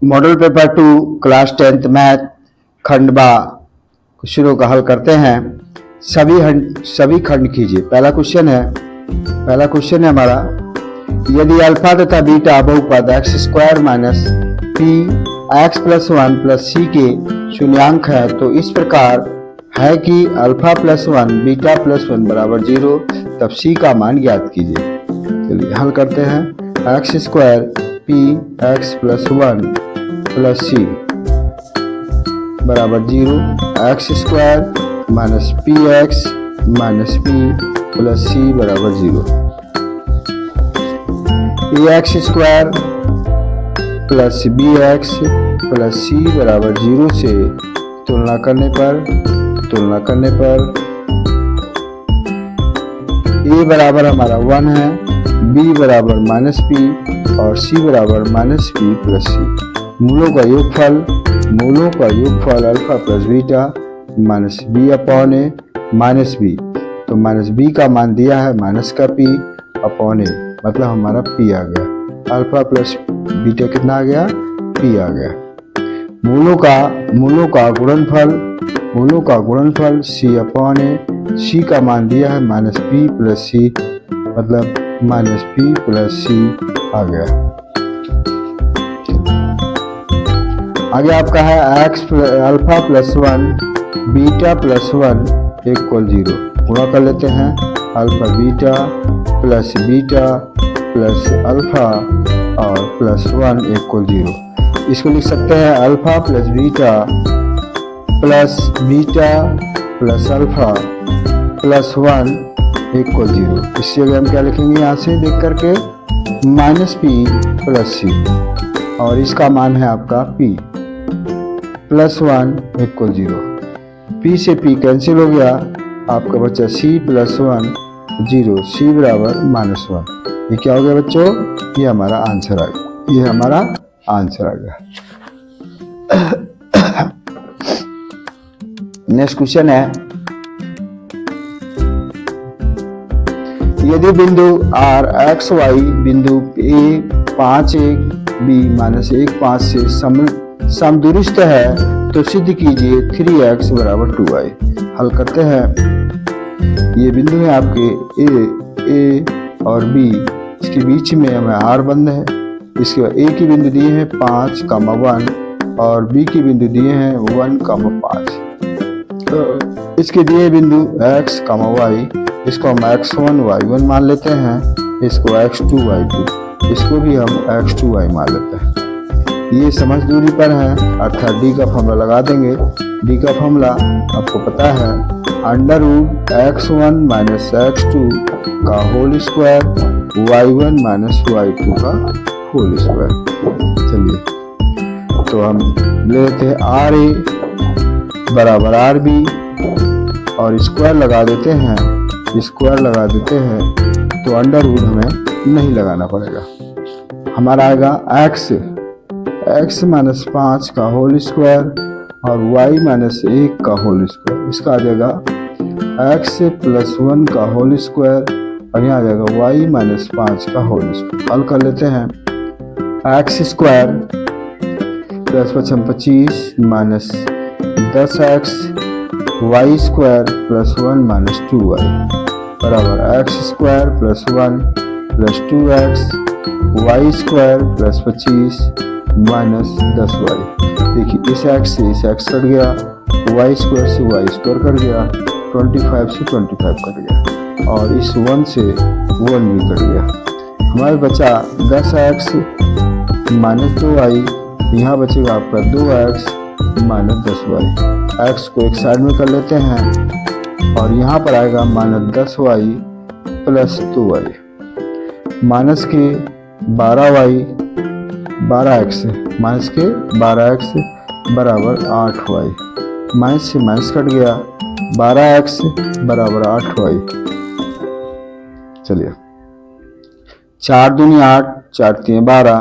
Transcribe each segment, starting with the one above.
Model paper 2 class 10th math खंड बा क्वेश्चनों का हल करते हैं। सभी खंड कीजिए। पहला क्वेश्चन है हमारा, यदि अल्फा तथा बीटा बहुपद x square minus p x plus 1 plus c के शून्यांक है तो इस प्रकार है कि अल्फा प्लस 1 बीटा प्लस 1 बराबर 0, तब सी का मान ज्ञात कीजिए। चलिए हल करते हैं। X square p x plus 1 plus c बराबर 0, x square minus p x minus p plus c बराबर 0। P x square plus b x plus c बराबर 0 से तुलना करने पर ए बराबर हमारा 1 है, बी बराबर माइनस पी और सी बराबर माइनस पी प्लस सी। मूलों का योगफल alpha plus beta minus b upon a minus b, तो माइनस बी का मान दिया है माइनस का पी अपॉन ए, मतलब हमारा पी आ गया। अल्फा प्लस बीटा कितना आ गया? पी आ गया। मूलों का गुणनफल सी अपॉन ए, सी का मान दिया है माइनस पी प्लस सी, मतलब माइनस पी प्लस सी आ गया। आगे आपका है alpha plus 1 beta plus 1 equal 0। गुणा कर लेते हैं। अल्फा बीटा प्लस अल्फा और प्लस 1 इक्वल 0। इसको लिख सकते हैं alpha plus beta plus alpha plus 1 equal 0। इससे अगर हम क्या लिखेंगे यहाँ से देख करके, माइनस पी प्लस सी, और इसका मान है आपका पी प्लस 1 इक्वल 0। पी से पी कैंसिल हो गया, आपका बच्चा सी प्लस 1 0, सी बराबर माइनस 1। ये क्या हो गया बच्चों? ये हमारा आंसर आ गया। नेक्स्ट क्वेश्चन है, यदि बिंदु R x y बिंदु A 5 1 B माइनस 1 5 से समदूरस्थ है तो सिद्ध कीजिए 3x बराबर 2y। हल करते हैं। ये बिंदु है आपके A और B, इसके बीच में हमें R बंद है। इसके बाद A की बिंदु दिए हैं 5, 1 और B की बिंदु दिए हैं 1, 5। तो इसके दिए बिंदु x, y, इसको हम x1 y1 मान लेते हैं, इसको x2 y2, इसको भी हम x2 y मान लेते हैं। ये समझ दूरी पर है, अर्थात डी का फॉर्मूला लगा देंगे। डी का फॉर्मूला आपको पता है, under root x1 minus x2 का whole square y1 minus y2 का होल स्क्वायर। चलिए तो हम ले लेते हैं आर ए बराबर आर बी और स्क्वायर लगा देते हैं, तो अंडर रूट हमें नहीं लगाना पड़ेगा। हमारा आएगा x माइनस 5 का होल स्क्वायर और y माइनस 1 का होल स्क्वायर। इसका आ जाएगा x प्लस 1 का होल स्क्वायर और यहाँ आ जाएगा y माइनस 5 का होल स्क्वायर। हल कर लेते हैं। x square plus 25 minus 10x y square plus 1 minus 2y बराबर x square plus 1 plus 2x y square plus 25 minus 10y। देखिए इस x से इस x कट गया, y स्क्वायर से y स्क्वायर कट गया, 25 से 25 कट गया और इस 1 से 1 भी कट गया। हमारे बचा 10x माइनस 2y, यहाँ बचेगा आपका 2x माइनस 10y। x को एक साइड में कर लेते हैं और यहाँ पर आएगा minus 10y plus 2y, minus के 12x बराबर 8y, माइनस से माइनस कट गया, 12x बराबर 8y। चलिए 4 दूनी 8, 4 तीन 12,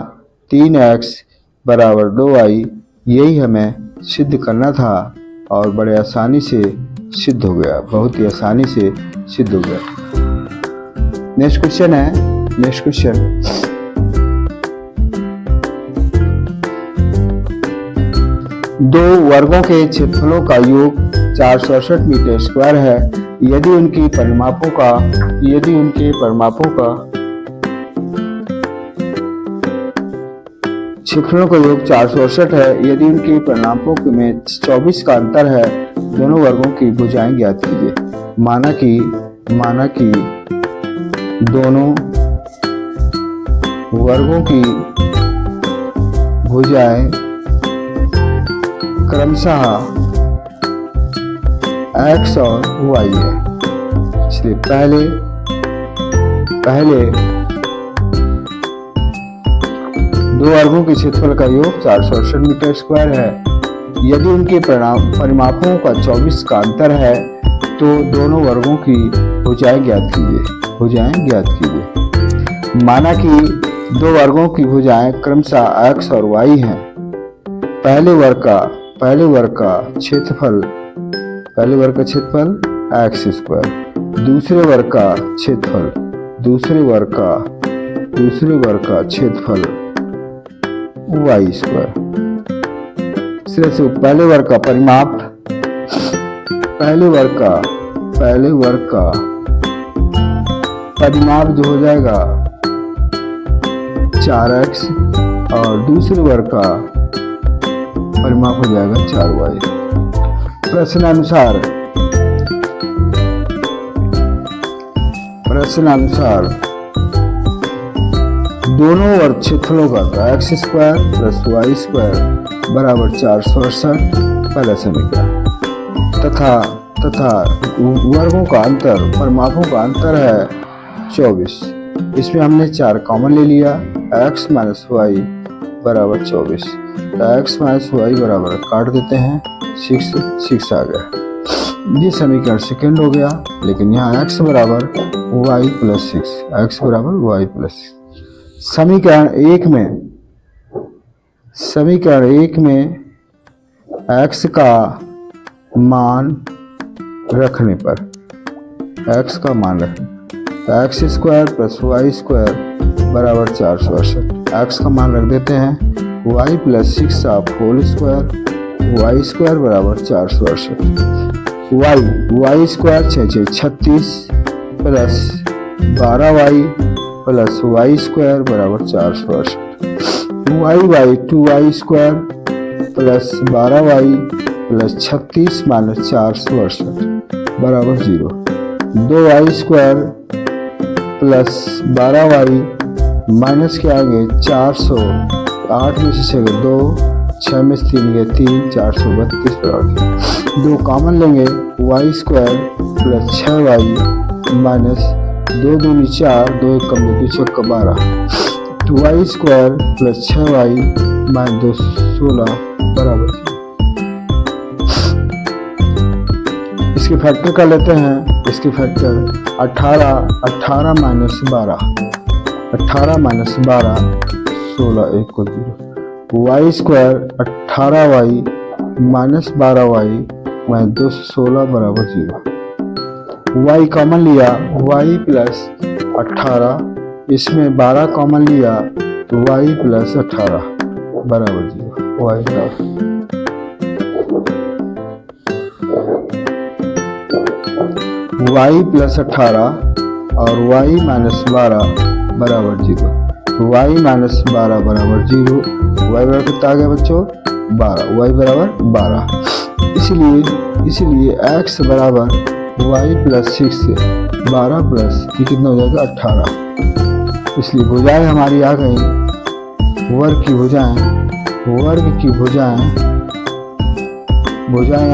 3x बराबर 2y। यही हमें सिद्ध करना था और बड़े आसानी से सिद्ध हो गया, बहुत ही आसानी से सिद्ध हो गया। नेक्स्ट क्वेश्चन दो वर्गों के क्षेत्रफलों का योग 468 मीटर स्क्वायर है यदि उनके परिमापों का क्षेत्रफलों का योग 468 है यदि उनके परिमापों में 24 का अंतर है। दोनों वर्गों की भुजाएं ज्ञात कीजिए। माना कि दोनों वर्गों की भुजाएं क्रमशः x और y है। इसलिए पहले दो वर्गों के क्षेत्रफल का योग 468 मीटर स्क्वायर है यदि उनके परिमापों का 24 का अंतर है तो दोनों वर्गों की भुजाएं ज्ञात कीजिए। माना कि दो वर्गों की भुजाएं क्रमशः x और y हैं। पहले वर्ग का क्षेत्रफल x स्क्वायर, दूसरे वर्ग का क्षेत्रफल y स्क्वायर। सिर्फ पहले वर्ग का परिमाप जो हो जाएगा 4x और दूसरे वर्ग का परिमाप हो जाएगा 4y। प्रश्नानुसार दोनों वर्ग क्षेत्रफलों का x square plus y square बराबर 468 पहला समीकरण तथा वर्गों का अंतर परिमापों का अंतर है 24। इसमें हमने 4 कॉमन ले लिया। x माइनस वाई बराबर 24 तो x माइनस वाई बराबर काट देते हैं 6 आ गया। ये समीकरण सेकेंड हो गया। लेकिन यहाँ x बराबर y प्लस 6 समीकरण एक में x का मान रखने पर x square plus Y square बराबर 468। x का मान रख देते हैं y plus 6 of whole square y square बराबर 468। y square 36 plus 12y plus y square बराबर 468। y 2y square plus 12y plus 36 minus 468 बराबर 0। 2y square plus 12y minus के आगे 400, 8 में से 2, 6 में से 3 गए 3, 432 बराबर 2 कॉमन लेंगे y square plus 6y minus 2 दूनी 4, 2 1 कम 2 6 12 y square plus 6y minus 2 16 बराबर। इसके फैक्टर कर लेते हैं। इसके फैक्टर 18 माइनस 12 16 1 को 0 y square 18y minus 12y minus 216 बराबर 0। y कॉमन लिया y प्लस 18 इसमें 12 कॉमन लिया तो y प्लस 18 बराबर 0 y बराबर y प्लस 18 और y माइनस 12 बराबर 0 तो y माइनस 12 बराबर 0। y बराबर कितना आ गया बच्चों 12 y बराबर 12। इसलिए x बराबर y प्लस 6 12 प्लस ये कितना हो जाएगा 18। इसलिए भुजाएं हमारी आ गई वर्ग की भुजाएं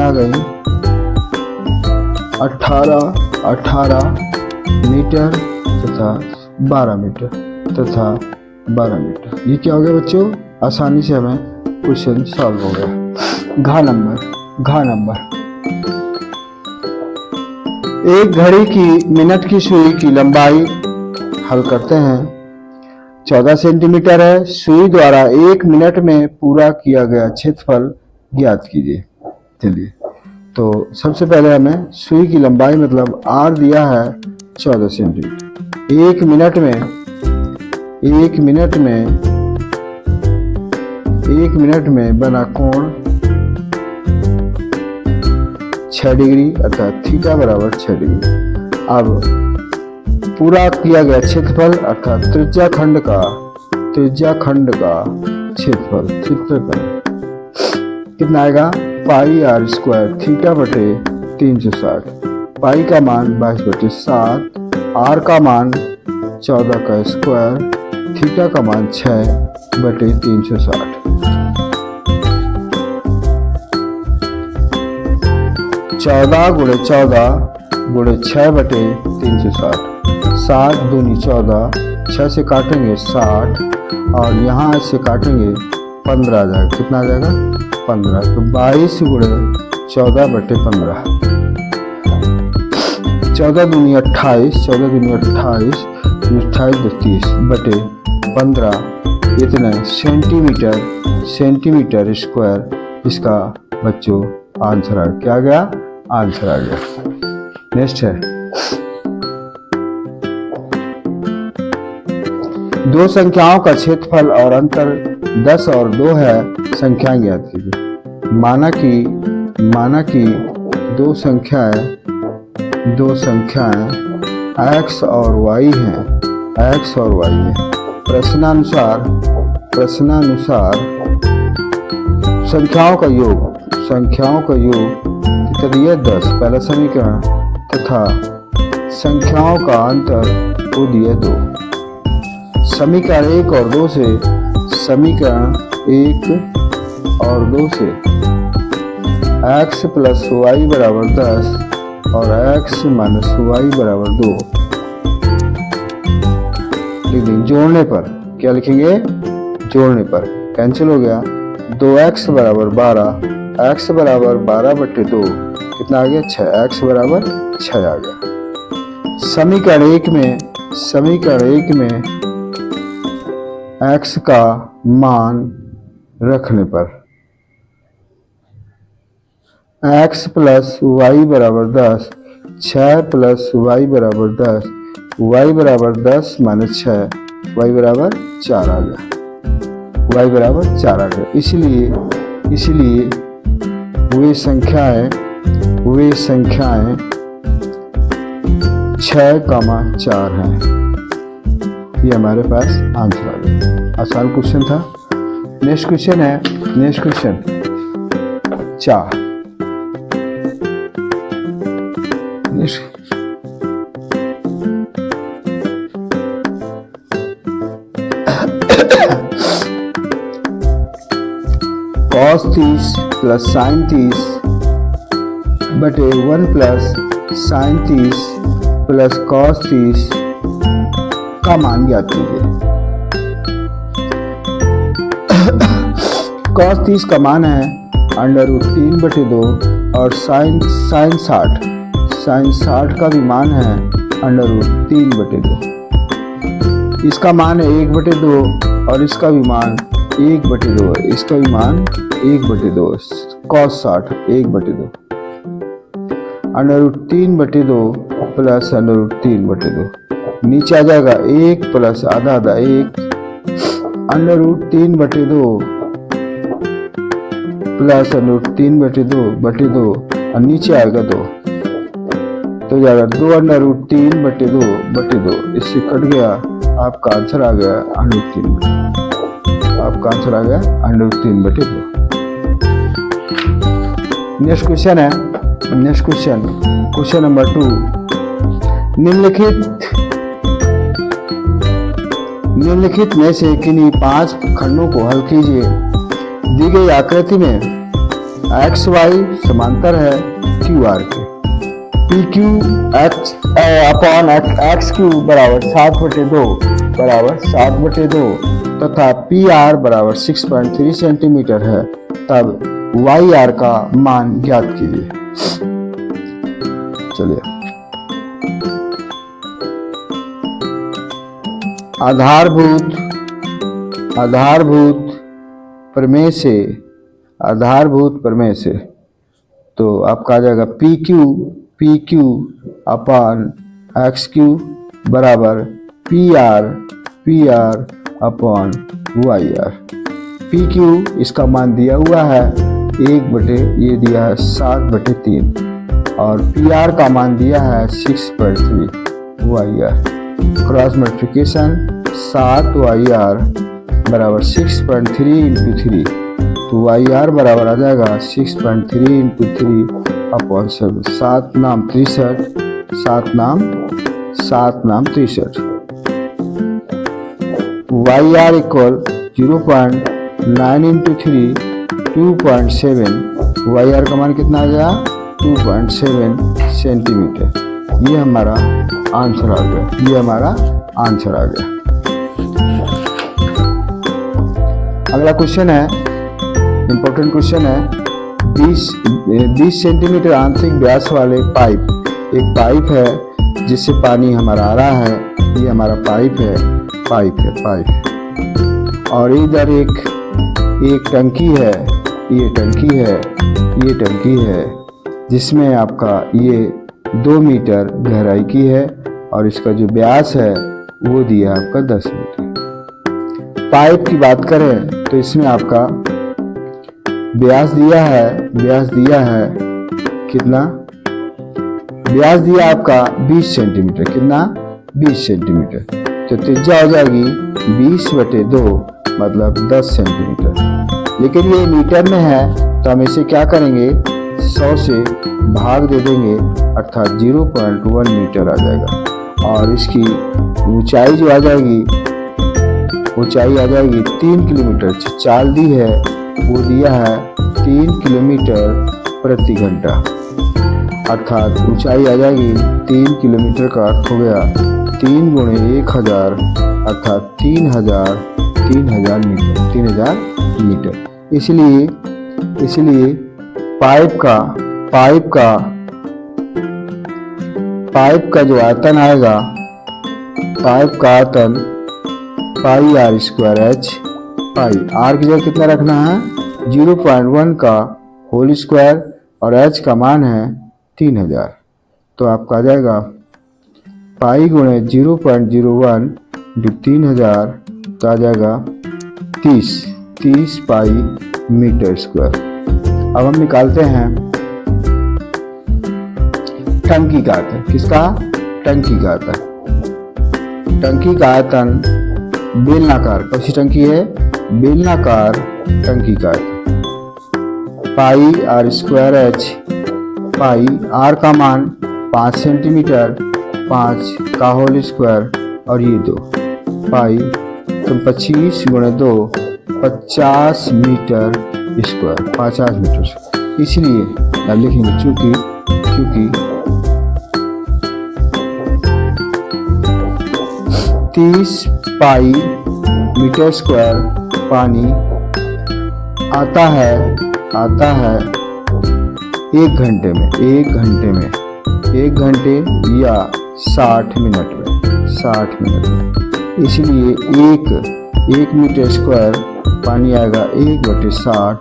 आ गई 18 मीटर तथा 12 मीटर। ये क्या हो गया बच्चों आसानी से हमें क्वेश्चन सॉल्व हो गया। घ नंबर एक घड़ी की मिनट की सुई की लंबाई हल करते हैं 14 सेंटीमीटर है। सुई द्वारा 1 मिनट में पूरा किया गया क्षेत्रफल ज्ञात कीजिए। चलिए तो सबसे पहले हमें सुई की लंबाई मतलब r दिया है 14 सेंटीमीटर। 1 मिनट में बना कोण 6 डिग्री अर्थात थीटा बराबर 6 डिग्री। अब पूरा किया गया क्षेत्रफल अर्थात त्रिज्या खंड का क्षेत्रफल कितना आएगा, पाई आर स्क्वायर थीटा बटे 360। पाई का मान 22/7, आर का मान 14 का स्क्वायर, थीटा का मान 6/360। 14 गुणे 6/360। 7 दूनी 14, 6 से काटेंगे 60 और यहाँ से काटेंगे 15 आ जाएगा। कितना आ जाएगा, 15। तो 22 गुणे 14/15। 14 दूनी 28, 28 बटे 15 इतने सेंटीमीटर स्क्वायर इसका बच्चों आंसर आ क्या गया, आंसर आ गया। नेक्स्ट है, दो संख्याओं का क्षेत्रफल और अंतर 10 और 2 है, संख्याएं ज्ञात कीजिए। माना कि दो संख्याएं x और y हैं, प्रश्नानुसार संख्याओं का योग कितना दिया 10 पहला समीकरण, तथा संख्याओं का अंतर को दिया 2। समीकरण 1 और 2 से x प्लस वाई बराबर 10 और x माइनस वाई बराबर 2 लिख देंगे। जोड़ने पर क्या लिखेंगे, जोड़ने पर कैंसिल हो गया। 2x बराबर 12, x बराबर 12/2 कितना आ गया 6, x बराबर 6 आ गया। समीकरण 1 में x का मान रखने पर x प्लस वाई बराबर 10, 6 प्लस वाई बराबर 10, y बराबर 10 माइनस 6, y बराबर 4 आ गया। इसलिए वे संख्याएं 6,4 हैं। ये हमारे पास आंसर आ गया। आसान क्वेश्चन था। Next question 4। cos 30 plus sin 30 बटे 1 प्लस sin 30 प्लस cos 30 का मान ज्ञात कीजिए। cos 30 का मान है √3/2 और sin 60 का भी मान है √3/2। इसका मान है 1/2 और इसका भी मान 1/2 है। इसका भी मान 1/2 cos 60 1/2 √3/2 प्लस √3/2 नीचे आ जाएगा 1 प्लस आधा 1 √3/2 प्लस √3/2 और नीचे आएगा 2 तो जाएगा 2 √3/2 इससे कट गया। आपका आंसर आ गया √3/2। आपका आंसर आ गया √3/2। Next question number 2। निम्नलिखित में से किन्हीं 5 खंडों को हल कीजिए। दी गई आकृति में एक्स वाई समांतर है क्यू आर के। P q upon x q बराबर 7/2 तथा पी आर बराबर 6.3 सेंटीमीटर है, तब वाई आर का मान ज्ञात कीजिए। चलिए, आधारभूत प्रमेय से तो आपका आ जाएगा p q upon x q बराबर p r upon y r. P q इसका मान दिया हुआ है 1 बटे ये दिया है 7/3 और पी आर का मान दिया है 6.3 Y R. Cross multiplication 7 Y R बराबर 6.3 इंटू 3, तो वाई आर बराबर आ जाएगा 6.3 इंटू 3 अपॉन 7। 7 नाम 63, 7 नाम 63। Y R equal 0.9 into 3 2.7। Y R का मान कितना आ गया 2.7 सेंटीमीटर। ये हमारा आंसर आ गया, ये हमारा आंसर आ गया। अगला क्वेश्चन है, इंपॉर्टेंट क्वेश्चन है। 20 सेंटीमीटर आंतरिक व्यास वाले पाइप, एक पाइप है जिससे पानी हमारा आ रहा है। ये हमारा पाइप है, और इधर एक टंकी है, ये टंकी है जिसमें आपका ये 2 मीटर गहराई की है और इसका जो व्यास है वो दिया है आपका 10 मीटर। पाइप की बात करें तो इसमें आपका व्यास दिया है कितना, व्यास दिया आपका 20 सेंटीमीटर। कितना 20 सेंटीमीटर, तो त्रिज्या हो जाएगी 20/2 मतलब 10 सेंटीमीटर। लेकिन ये मीटर में है तो हम इसे क्या करेंगे 100 से भाग दे देंगे, अर्थात 0.1 मीटर आ जाएगा। और इसकी ऊंचाई जो आ जाएगी 3 किलोमीटर। चाल दी है वो दिया है 3 किलोमीटर प्रति घंटा, अर्थात ऊंचाई आ जाएगी 3 किलोमीटर का अर्थ हो गया 3 × 1000 अर्थात 3000 मीटर। इसलिए पाइप का जो आयतन आएगा, पाइप का आयतन pi r square h. Pi r की जगह कितना रखना है 0.1 का होल स्क्वायर और एच का मान है 3000। तो आपका आ जाएगा पाई × 0.01 इंटू 3000, तो आ जाएगा 30 पाई मीटर स्क्वायर। अब हम निकालते हैं टंकी का आयतन। किसका? टंकी का आयतन। टंकी का आयतन बेलनाकार, कौन सी टंकी है? बेलनाकार टंकी का आयतन pi r square h. Pi r का मान 5 सेंटीमीटर, 5 का होल स्क्वायर और ये 2 पाई, तो 25 × 2 50 मीटर स्क्वायर, 50 मीटर स्क्वायर। इसलिए अब लिखेंगे चूंकि 30 पाई मीटर स्क्वायर पानी आता है 1 घंटे में, 1 घंटे या 60 मिनट में। इसलिए 1 मीटर स्क्वायर पानी आएगा 1/60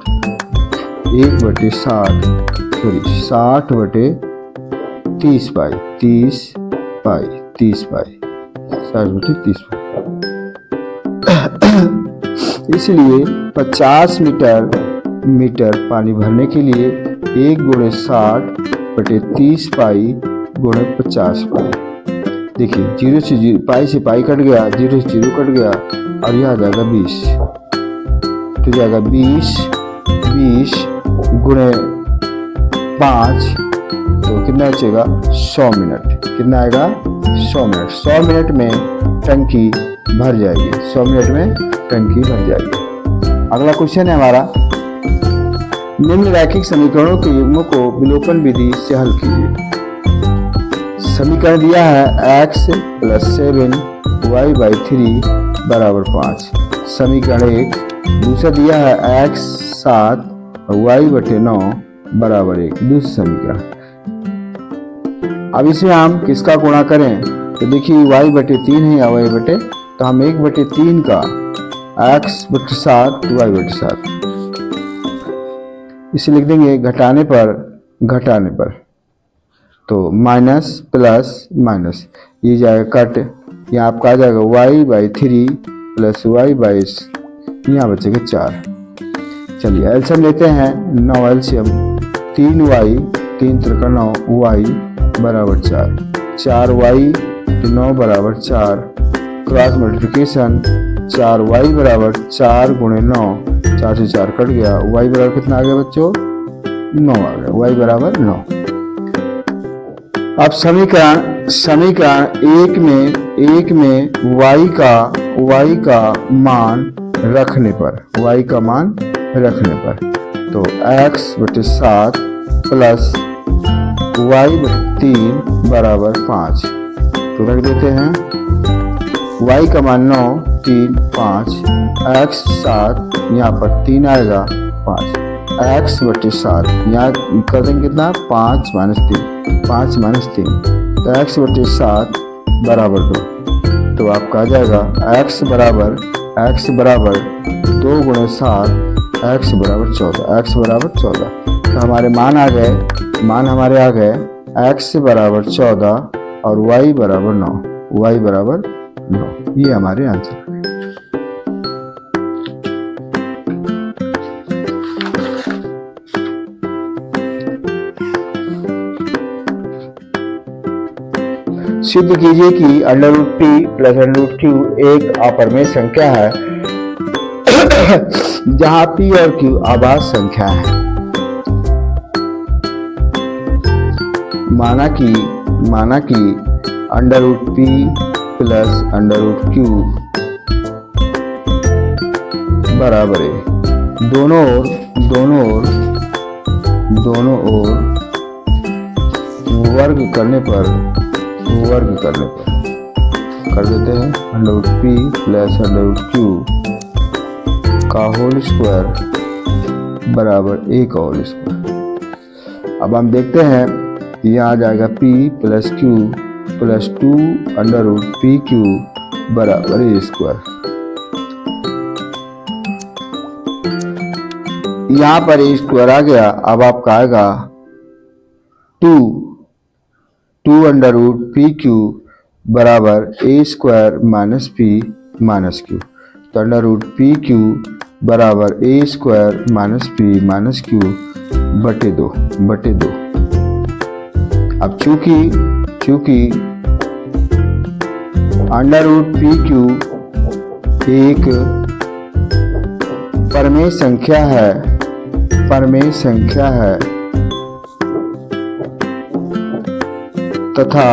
60/30 पाई 30 पाई। इसलिए 50 मीटर पानी भरने के लिए 1 × 60/30 पाई × 50 पाई। देखिए 0 से 0 पाई से पाई कट गया, 0 से 0 कट गया और यह आ जाएगा 20, तो जाएगा 20 × 5, तो कितना बचेगा 100 मिनट। कितना आएगा 100 मिनट। 100 मिनट में टंकी भर जाएगी, 100 मिनट में टंकी भर जाएगी। अगला क्वेश्चन है हमारा, निम्न रैखिक समीकरणों के युग्मों को विलोपन विधि से हल कीजिए। समीकरण दिया है x + 7 y/3 = 5, समीकरण 1। दूसरा दिया है x 7 y/9 = 1, दूसरा समीकरण। अब इसमें हम किसका गुणा करें, तो देखिए y/3 है या y/, तो हम 1/3 का x/7 y/7 इसे लिख देंगे घटाने पर, तो माइनस प्लस माइनस, ये जाएगा कट, यहाँ आपका आ जाएगा y/3 + y/, यहाँ बचेगा 4। चलिए एलसीएम लेते हैं, 9 एलसीएम 3y 3 त्रिका 9, y बराबर 4, 4y तो 9 बराबर 4, क्रॉस मल्टीप्लिकेशन 4y बराबर 4 गुणे 9, 4 से 4 कट गया, y बराबर कितना आ गया बच्चों, 9 आ गया, y बराबर 9। अब समीकरण एक में y का मान रखने पर तो x/7 प्लस y/3 बराबर 5, तो रख देते हैं y का मान 9, 3, 5, x 7 यहाँ पर 3 आएगा 5, x/7 यहाँ कर देंगे कितना 5 - 3 तो x/7 बराबर 2, तो आपका आ जाएगा x बराबर 2 गुणे 7, x बराबर 14, तो हमारे मान आ गए x बराबर 14 और y बराबर 9, ये हमारे आंसर है। सिद्ध कीजिए कि √p प्लस √q एक अपरिमेय संख्या है जहां p और q आभाज्य संख्या है। माना कि √p प्लस √q बराबर है दोनों ओर वर्ग करने पर कर देते हैं √p प्लस √q का होल स्क्वायर बराबर a का होल स्क्वायर। अब हम देखते हैं यहाँ आ जाएगा p plus q plus 2 √pq बराबर a स्क्वायर। यहाँ पर a स्क्वायर आ गया, अब आपका आएगा 2 √pq बराबर a square minus p minus q, तो √pq बराबर a square minus p minus q बटे 2। अब चूंकि √pq एक परमेय संख्या है तथा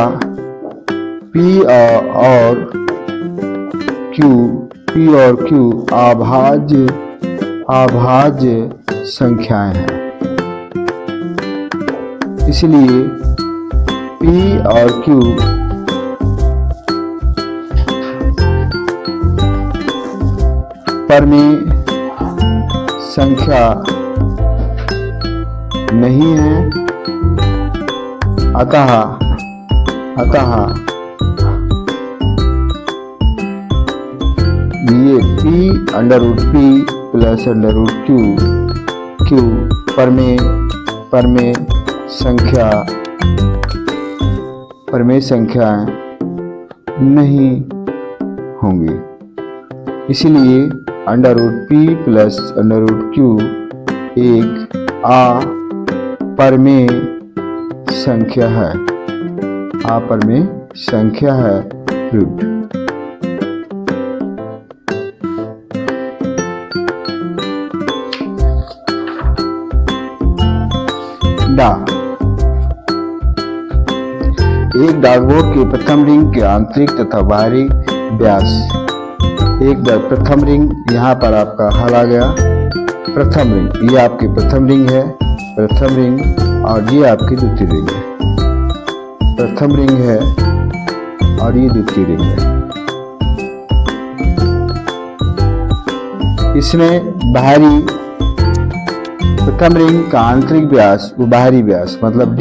p और q अभाज्य संख्याएं हैं, इसलिए p और q परमेय संख्या नहीं है, अतः ये p प्लस √q परमेय संख्याएं नहीं होंगी, इसलिए √p प्लस √q एक अपरिमेय संख्या है। रूट एक डार्टबोर्ड के प्रथम रिंग के आंतरिक तथा बाहरी व्यास, प्रथम रिंग यहाँ पर आपका हल आ गया। प्रथम रिंग ये आपकी प्रथम रिंग है, और ये आपकी द्वितीय रिंग है। प्रथम रिंग है और ये द्वितीय रिंग है। इसमें प्रथम रिंग का आंतरिक व्यास वो बाहरी व्यास मतलब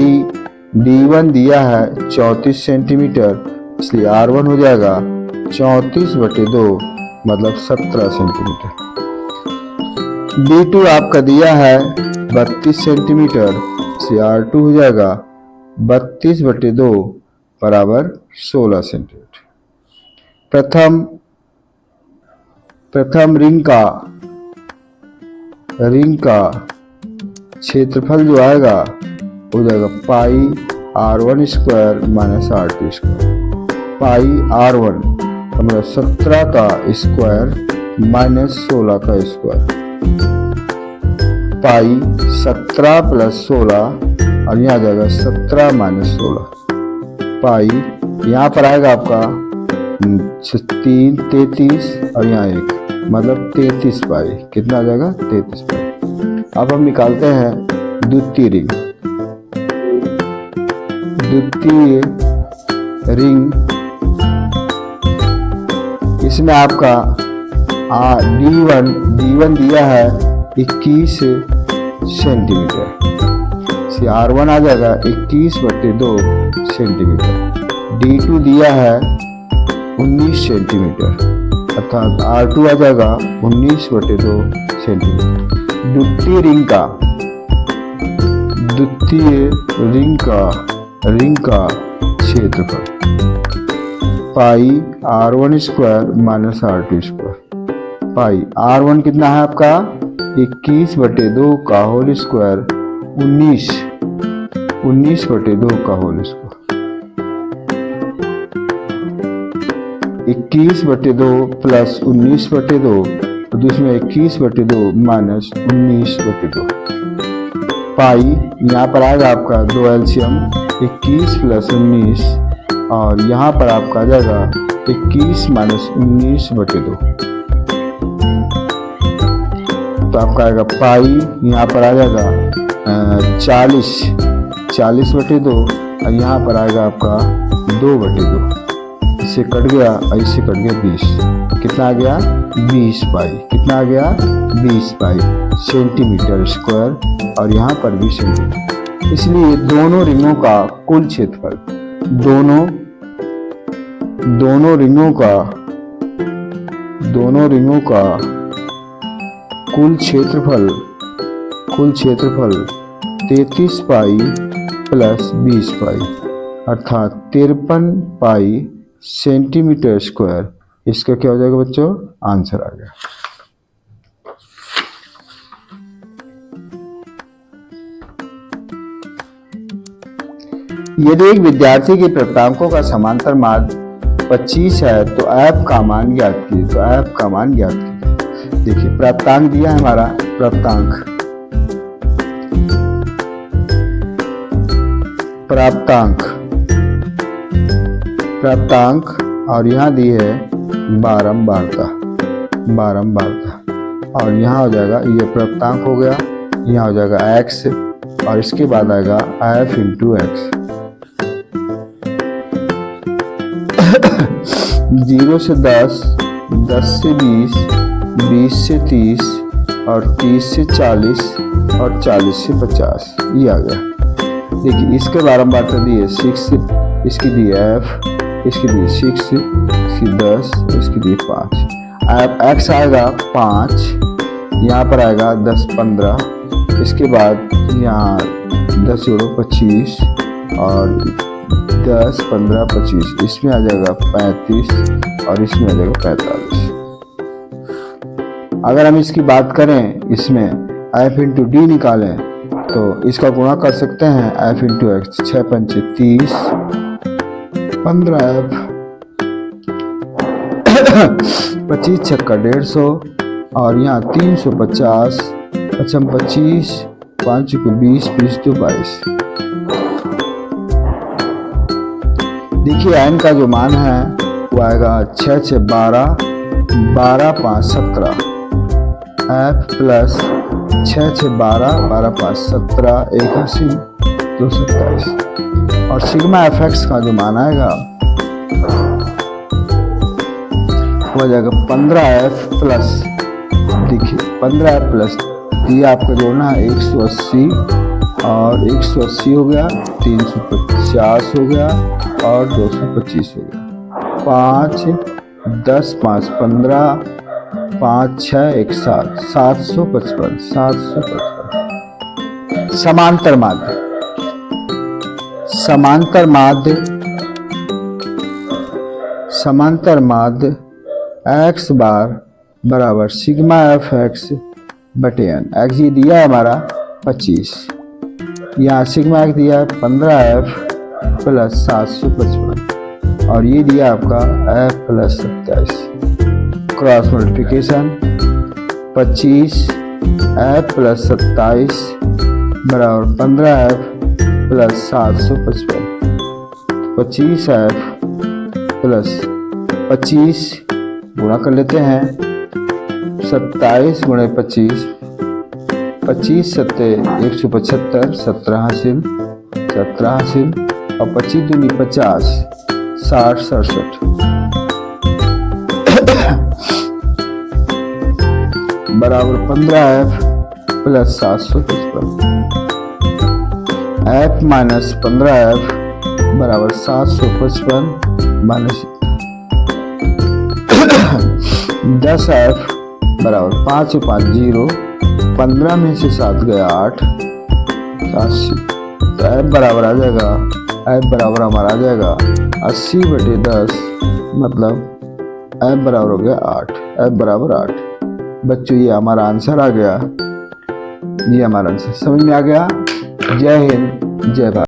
D1 दिया है 34 सेंटीमीटर, इसलिए R1 हो जाएगा 34/2 मतलब 17 सेंटीमीटर। D2 आपका दिया है 32 सेंटीमीटर, इसलिए R2 हो जाएगा 32/2 बराबर 16 सेंटीमीटर। प्रथम रिंग का क्षेत्रफल जो आएगा हो जाएगा pi R1 square minus R2 square. Pi R1 मतलब 17 का स्क्वायर माइनस 16 का स्क्वायर। पाई 17 प्लस 16 और यहाँ आ जाएगा 17 माइनस 16। पाई यहाँ पर आएगा आपका 3 33 और यहाँ 1 मतलब 33 पाई। कितना आ जाएगा 33 पाई। अब हम निकालते हैं द्वितीय रिंग। द्वितीय रिंग इसमें आपका D1 दिया है 21 सेंटीमीटर। R1 आ जाएगा 21/2 सेंटीमीटर। D2 दिया है 19 सेंटीमीटर अर्थात R2 आ जाएगा 19/2 सेंटीमीटर। द्वितीय रिंग का क्षेत्रफल pi R1 square minus R2 square. Pi R1 कितना है आपका 21/2 का होल स्क्वायर 19/2 का होल स्क्वायर। 21/2 प्लस 19/2 तो दूसरे 21/2 माइनस 19/2। पाई यहाँ पर आएगा आपका 2 एलसीएम 21 प्लस 19 और यहाँ पर आपका आ जाएगा 21 माइनस 19/2। तो आपका आएगा पाई यहाँ पर आ जाएगा 40/2 और यहाँ पर आएगा आपका 2/2। इससे कट गया और इससे कट गया 20। कितना आ गया 20 पाई। कितना आ गया 20 पाई सेंटीमीटर स्क्वायर और यहाँ पर भी सेंटीमीटर। इसलिए दोनों रिंगों का कुल क्षेत्रफल दोनों रिंगों का कुल क्षेत्रफल 33 पाई प्लस 20 पाई अर्थात 53 पाई सेंटीमीटर स्क्वायर। इसका क्या हो जाएगा बच्चों आंसर आ गया। यदि एक विद्यार्थी के प्राप्तांकों का समांतर माध्य 25 है तो f का मान ज्ञात कीजिए। तो f का मान ज्ञात कीजिए। देखिए प्राप्तांक दिया है हमारा प्राप्तांक और यहाँ दी है बारंबारता और यहाँ हो जाएगा ये प्राप्तांक हो गया। यहाँ हो जाएगा x और इसके बाद आएगा f इंटू x। 0 से 10, 10 से 20, 20 से 30 और 30 से 40 और 40 से 50 ये आ गया। देखिए इसके बारंबारता दी है 6, इसकी दी है f, इसकी दी 6, इसकी 10, इसकी दी 5। अब x आएगा 5, यहाँ पर आएगा 10 15, इसके बाद यहाँ 10 जोड़ो 25 और 10 15 25, इसमें आ जाएगा 35 और इसमें आ जाएगा 45। अगर हम इसकी बात करें इसमें f इंटू डी निकालें तो इसका गुणा कर सकते हैं f इंटू एक्स। 6 पंचे 30, 15f 25 छक्का 150 और यहाँ 350, 25 5 को 20, 20 तो 22। देखिए n का जो मान है वो आएगा 6 6 12, 12 5 17 f प्लस 6 6 12, 12 5 17, 81 227 और सिग्मा एफ एक्स का जो मान आएगा वो आ जाएगा 15f प्लस। देखिए 15f प्लस ये आपका जोड़ना है 180 और 180 हो गया, 350 हो गया और 225 हो गया। 5 10 5 15, 5 6 1 7, 755 755। समांतर माध्य x बार बराबर सिग्मा एफ एक्स बटे एन। एक्स ये दिया है हमारा 25, यहाँ सिग्मा एक दिया है 15f प्लस 755 और ये दिया आपका f plus 27। Cross multiplication 25f plus 27 बराबर 15f प्लस 755। 25f प्लस 25 गुणा कर लेते हैं 27 गुणे 25, 25 सत्ते 175, 17 हासिल और 25 दूनी 50, 60 67 बराबर 15f plus 755। f minus 15f बराबर 755 माइनस 10f बराबर 5 5 0, 15 में से 7 गया 8, 80। तो f बराबर आ जाएगा, f बराबर हमारा आ जाएगा 80/10, मतलब f बराबर हो गया 8, f बराबर 8। बच्चों ये हमारा आंसर आ गया, ये हमारा आंसर समझ में आ गया। जय हिंद, जय भारत।